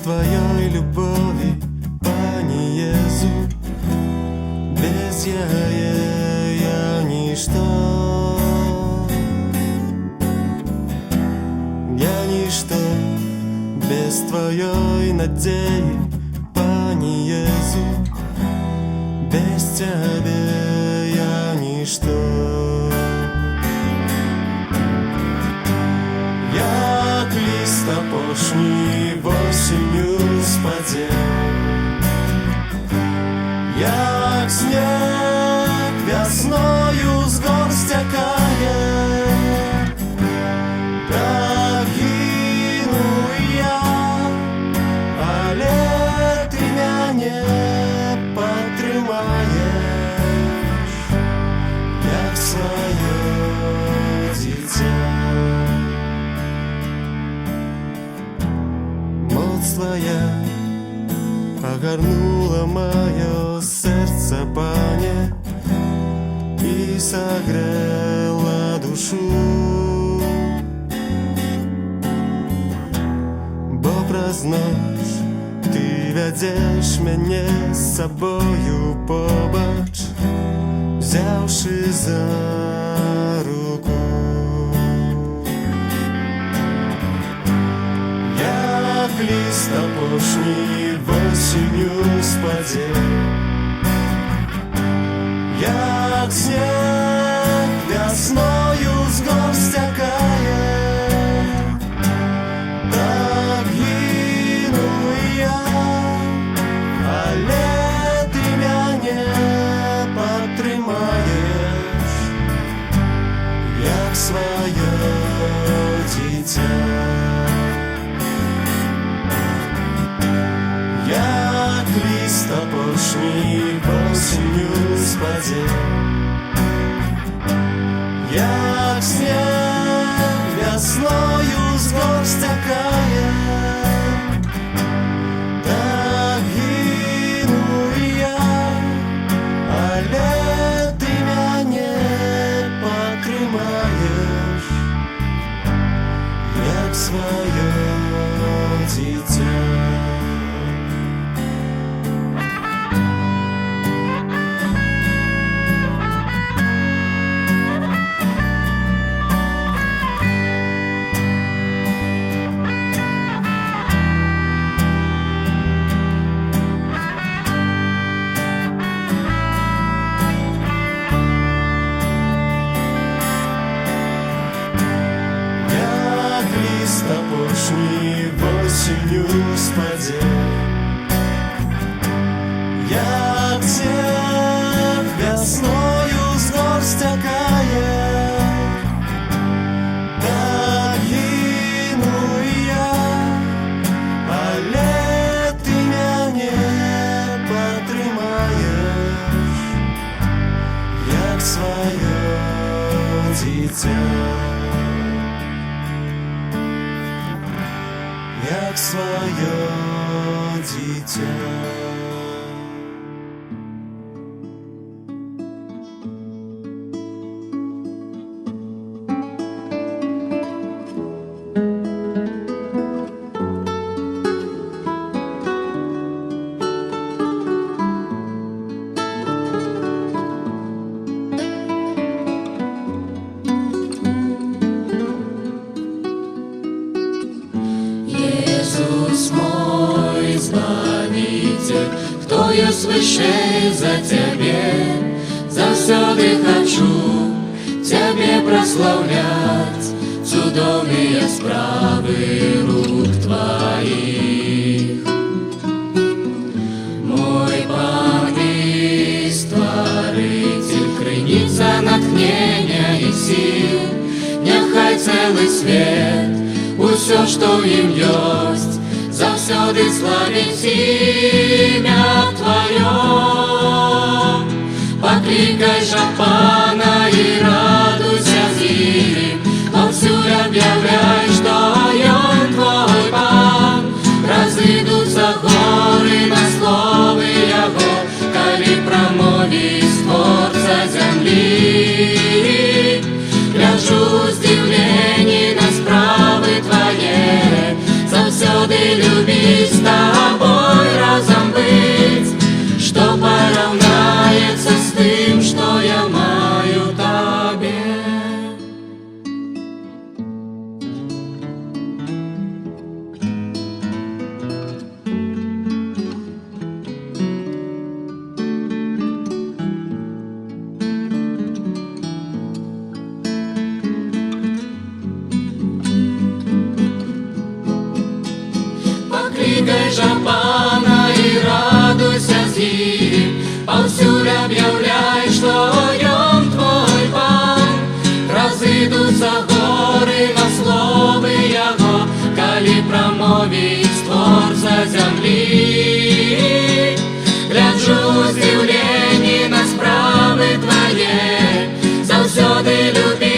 Твоей любови, Пане Езу, без Яе я ничто. Я ничто без Твоей надеи, Пане Езу, без Тебя я ничто. Як лист опошний осенью спадет, як снег весною с гор стякает, так гину я, але ты меня потрымаешь, як свое дитя. Моц Твоя огорнула мое сердце, Пане, и согрела душу. Бо праз ночь Ты ведешь меня с собою побач, взявши за руку. Лист опошний осенью спадет, як снег весною с гор стякает, так гину я, але ты меня потрымаешь, як свое дитя. Як лист опошний осенью спадет, як снег весною с гор стякает, так гину я, але ты меня потрымаешь, як свое дитя. Опошний осенью спадет, як снег весною с гор стякает, так гину я, але ты меня потрымаешь, як свое дитя. Як свое дитя. Иисус мой Избавитель, кто я свыше за Тебе, завсёды хочу Тебе прославлять чудовные справы рук Твоих. Мой Пан и Створитель, крыница натхнения и сил, нехай целый свет усё, что им есть, завсёды славить имя Твое. Покликай же Пана и радуйся с ним, повсюду объявляй, что Он Твой Пан. Разыдутся горы на словы Его, коли промовит Творца земли. Гляжу с удивлением на справы Твои, завсёды любить. повсюль об'являй, што ён твой пан. Разыдуцца горы на словы яго, калі прамовіць творца зямлі. Гляджу здзіўленні на справы твае, заўсёды любі